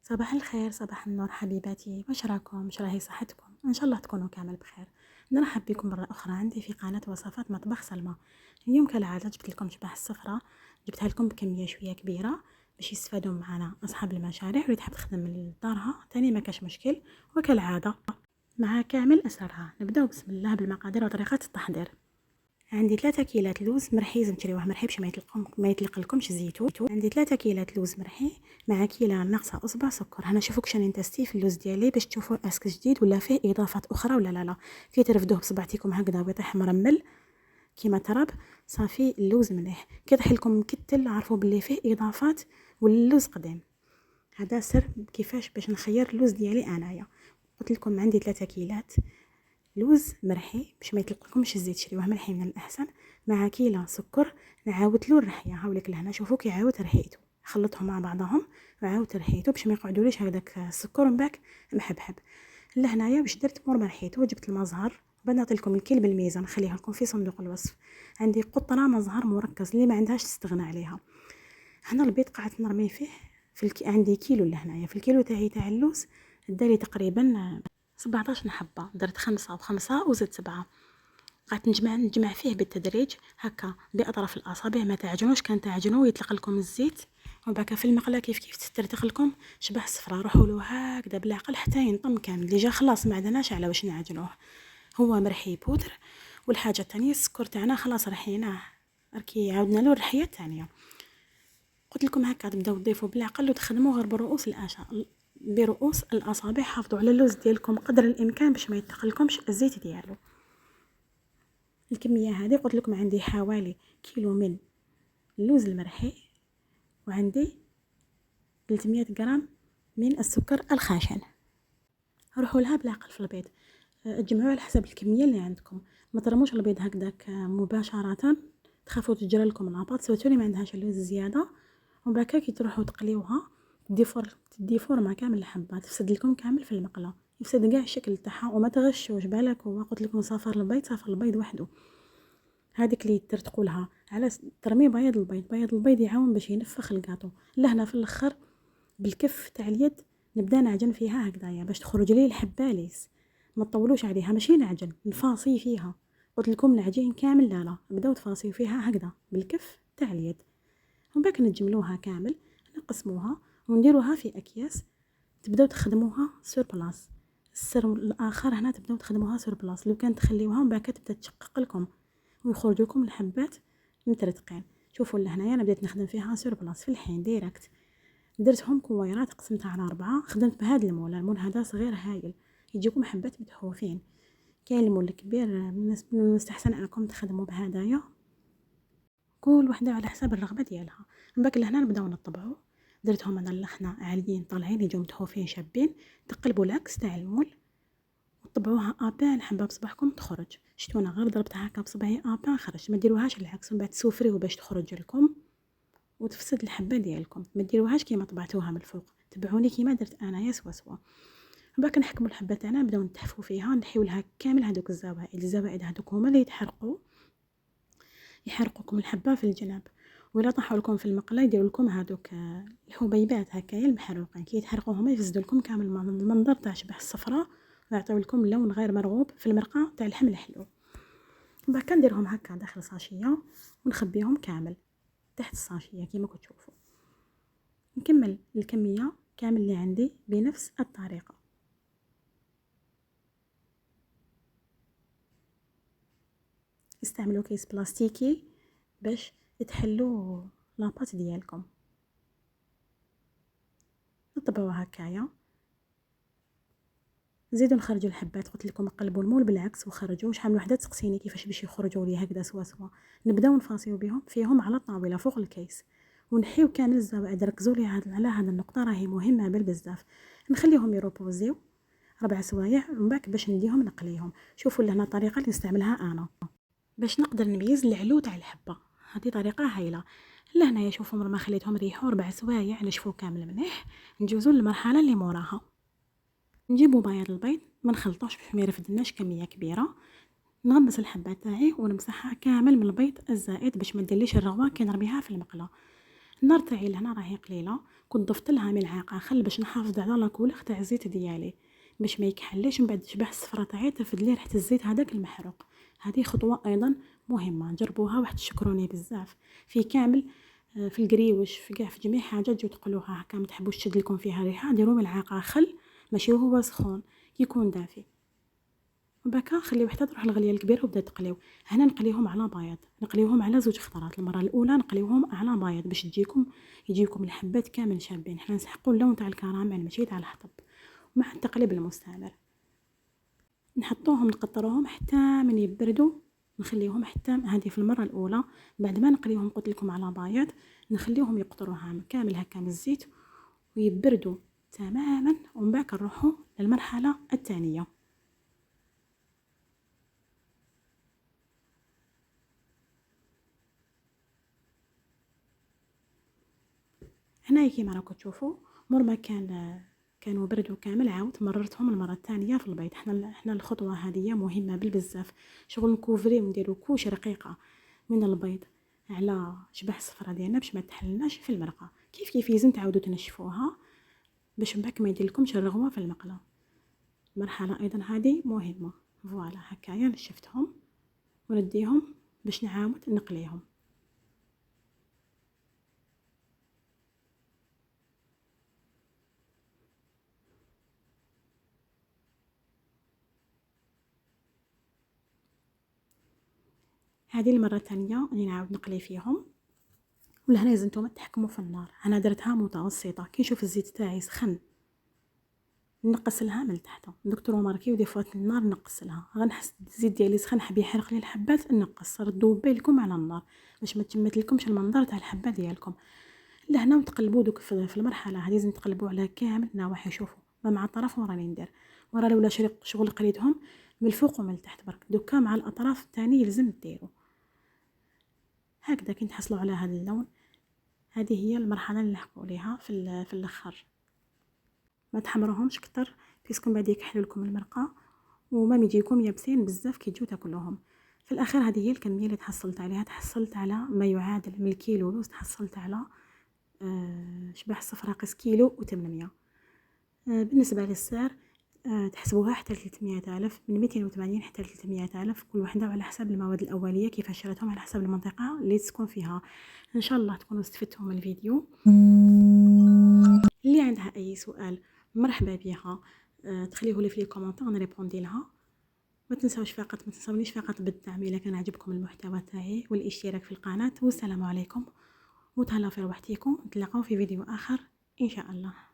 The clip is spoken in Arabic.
صباح الخير، صباح النور حبيباتي، واش راكم؟ واش راهي صحتكم؟ ان شاء الله تكونوا كامل بخير. نرحب بكم مره اخرى عندي في قناه وصفات مطبخ سلمى. اليوم كالعاده جبت لكم شباح الصفراء، جبتها لكم بكميه شويه كبيره باش يستفادوا معنا اصحاب المشاريع واللي تحب تخدم من دارها تاني ما كاش مشكل. وكالعاده مع كامل اسرارها نبداو بسم الله بالمقادير وطريقه التحضير. عندي 3 كيلات لوز مرحي، لازم تشريوه مرحي باش ما يطلقلكمش الزيتون. عندي 3 كيلات لوز مرحي مع كيلة ناقصه اصبع سكر. هنا شوفوا كش راني نتستي في اللوز ديالي باش تشوفوا اسك جديد ولا فيه اضافات اخرى ولا لا. كي ترفدوه بصبعتكم هكذا ويطيح مرمل كيما تراب صافي اللوز مليح. كي يطيح لكم مكتل عرفوا باللي فيه اضافات واللوز قديم. هذا سر كيفاش باش نخير اللوز ديالي انايا. قلت لكم عندي 3 كيلات لوز مرحي باش ما يطلقلكمش الزيت، شريوه مرحي من الاحسن، مع كيلة سكر. نعاود له الرحيه، هاوليك لهنا شوفوا كي عاود رحيته، خلطهم مع بعضهم وعاود رحيته باش ما يقعدوليش هذاك السكر من بعد محبحب. لهنايا باش درت مور ما رحيته جبت المزهر، بعد نعطي لكم الكيل بالميزان نخليها لكم في صندوق الوصف. عندي قطره مزهر مركز اللي ما عندهاش تستغنى عليها. هنا البيض قعدت نرمي فيه عندي كيلو لهنايا، في الكيلو تاع اللوز داري تقريبا 17 حبه، درت 5 و5 وزدت 7. قعدت نجمع فيه بالتدريج هكا باطراف الاصابع، ما تعجنوش، كان تعجنوا يطلق لكم الزيت وبعد في المقله كيف تسترتق لكم شبح الصفراء. روحوا له هكذا بالعقل حتى ينطم كامل. اللي جا خلاص ما عندناش على واش نعجنوه، هو مرحي بودر. والحاجه الثانيه السكر تاعنا خلاص رحيناه، راكي عاودنا له الرحيه الثانيه. قلت لكم هكا تبداو تضيفوا بالعقل وتخدموا غير برؤوس الاصابع. حافظوا على اللوز ديالكم قدر الامكان باش ما يتقلكمش الزيت ديالو. الكميه هذه قلت لكم عندي حوالي كيلو من اللوز المرحي، وعندي 300 غرام من السكر الخاشن. روحوا لها بالعقل في البيض، تجمعوا على حسب الكميه اللي عندكم، ما ترموش البيض هكذاك مباشره تخافوا تجرى لكم لاباط، سواء ما عندهاش اللوز زياده. وبعد كي تروحوا تقليوها تدي فورمه كامل الحبات، تفسد لكم كامل في المقله، يفسد كاع الشكل تاعها. وما تغشوش بالك، هو قلت لكم صفر البيض وحده. هذيك اللي ترتقولها على ترمي بياض البيض يعاون باش ينفخ الكاطو. لهنا في الاخر بالكف تاع اليد نبدا نعجن فيها هكذايا باش تخرج لي الحبه ليس. ما تطولوش عليها، ماشي نعجن نفاصي فيها. قلت لكم العجين كامل لا بداو تفاصيو فيها هكذا بالكف تاع اليد. ومن بعد نجملوها كامل، نقسموها ونديروها في اكياس تبداو تخدموها سور بلاص. السر الاخر هنا تبداو تخدموها سور بلاص. لو كان تخليوها من بعد تبدا تشقق لكم ويخرج لكم الحبات مترتقين. شوفوا لهنايا انا بديت نخدم فيها سور بلاص في الحين ديريكت. درتهم كويرات، قسمتها على 4. خدمت بهذا المول هذا صغير هايل، يجيكم حبات متحوفين. كاين المول الكبير من المستحسن انكم تخدموا بهدايا، كل وحده على حسب الرغبه ديالها. من بعد لهنا نبداو نطبعوا. درتهم انا اللخنه عاليين طالعين يجوا متحوفين شابين. تقلبوا العكس تاع المول وطبعوها ابان حبه بصبعكم تخرج. شتونا غير ضربتها هكا بصبعي ابان خرج، ما ديروهاش العكس من بعد تسوفريو باش تخرج لكم وتفسد الحبه ديالكم. ما ديروهاش كيما طبعتوها من الفوق، تبعوني كيما درت انايا سوا. باك نحكموا الحبه تاعنا نبداو نتحفوا فيها، نحيو لها كامل هذوك الزوائد هذوك هما اللي يحرقوكم الحبه في الجناب. ولا طاحوا لكم في المقله يديروا لكم هذوك الحبيبات هكايا المحروقين، كي يتحرقوا هما يفسدوا لكم كامل المنظر تاع شبح الصفراء ويعطيو لكم لون غير مرغوب في المرقه تاع اللحم الحلو. باك نديرهم هكا داخل صاشيه ونخبيهم كامل تحت الصاشيه كيما كتشوفوا. نكمل الكميه كامل اللي عندي بنفس الطريقه. استعملوا كيس بلاستيكي باش تحلوا لاباط ديالكم. نطبعوا هكايا، زيدوا نخرجوا الحبات. قلت لكم قلبوا المول بالعكس وخرجوا. شحال من وحده تسقسيني كيفاش باش يخرجوا لي هكذا سوا. نبداو نفاصيو فيهم على الطاوله فوق الكيس ونحيو كامل الزوائد. ركزوا لي على هذه النقطه راهي مهمه بزاف. نخليهم يروبوزيو 4 سوايع ومن بعد باش نديهم نقليهم. شوفوا لهنا الطريقه اللي نستعملها انا باش نقدر نميز العلو تاع الحبه. هذه طريقه هايله. لهنا شوفوا ما خليتهم يريحوا 4 سوايع نشفوا كامل مليح. نجوزوا للمرحله اللي موراها. نجيبوا بياض البيض ما نخلطوش باش ما يرفدناش كميه كبيره. نغمس الحبه تاعي ونمسحها كامل من البيض الزائد باش ما نديرليش الرغوه كي نرميها في المقله. النار تاعي لهنا راهي قليله. كنت ضفت لها ملعقه خل باش نحافظ على لاكولور تاع الزيت ديالي باش ما يكحليش من بعد تشبح الصفرة تاعي ترفد لي ريحه الزيت هذاك المحروق. هذه خطوه ايضا مهمه، جربوها واحد تشكروني بزاف في كامل في القريوش في كاع في جميع حاجه تجيو تقلوها هكا ما تحبوش تشد لكم فيها ريحه ديروا ملعقه خل ماشي هو سخون يكون دافي بكا خليوه حتى تروح الغليه الكبيره وبدا تقليو. هنا نقليهم على بياض، نقليوهم على زوج خطرات، المره الاولى نقليوهم على بياض باش يجيكم الحبات كامل شابين. حنا نسحقوا اللون تاع الكراميل ماشي تاع الحطب. مع التقليب المستمر نحطوهم نقطروهم حتى من يبردوا، نخليهم حتى هذه في المره الاولى. بعد ما نقليهم قلت لكم على بياض نخليهم يقطروها كامل هكا من الزيت ويبردوا تماما، ومن بعد نروحوا للمرحله الثانيه. هنا كيما راكم تشوفوا مور ما كانوا بردوا كامل عاود مررتهم المره الثانيه في البيض. حنا الخطوه هذه مهمه بالبزاف، شغل نكوفريو نديرو كوش رقيقه من البيض على شبح الصفرة ديالنا باش ما تحلناش في المرقه. كيف لازم تعاودوا تنشفوها باش من بعد ما يدير لكمش الرغوه في المقله. مرحله ايضا هذه مهمه. فوالا هكايا نشفتهم ونديهم باش نعاود نقليهم. هذه المره الثانيه راني نعاود نقلي فيهم. ولهنا لازم نتوما تحكموا في النار. انا درتها متوسطه كي نشوف الزيت تاعي سخن نقص لها من تحت. دكتور ماركي ودي فوت النار نقص لها، غنحس الزيت ديالي سخن حاب يحرق لي الحبات نقص. ردوا بالكم على النار باش ما تمت لكمش المنظر تاع الحبه ديالكم. لهنا وتقلبوا دوك في المرحله هذه لازم تقلبوا على كامل النواحي. شوفوا ما مع الطرف وراني ندير ورا لولا شغل قريتهم من الفوق ومن التحت برك. دوكا مع الاطراف الثاني لازم ديروا هكذا كي تحصلوا على هذا اللون. هذه هي المرحله اللي نحكوا عليها في الاخر. ما تحمروهمش كتر بيسكم بعد يكحلوا لكم المرقه وما يجيكم يابسين بزاف كي تجوا تاكلوهم. في الاخير هذه هي الكميه اللي تحصلت عليها. تحصلت على ما يعادل من الكيلو ونص. تحصلت على شبح الصفرة قيس كيلو و800. بالنسبه للسعر تحسبوها حتى 300 ألف، من 280 حتى 300 ألف كل وحده على حسب المواد الأولية كيفاش شريتهم على حسب المنطقة اللي تسكن فيها. إن شاء الله تكونوا استفدتوا من الفيديو. اللي عندها أي سؤال مرحبا بها تخليه لي في الكومنتار نريبوندي لها. ما تنسونيش فقط بالدعم إذا كان عجبكم المحتوى تاعي والاشتراك في القناة. والسلام عليكم وتهلاو في روحتكم. نتلاقاو في فيديو آخر إن شاء الله.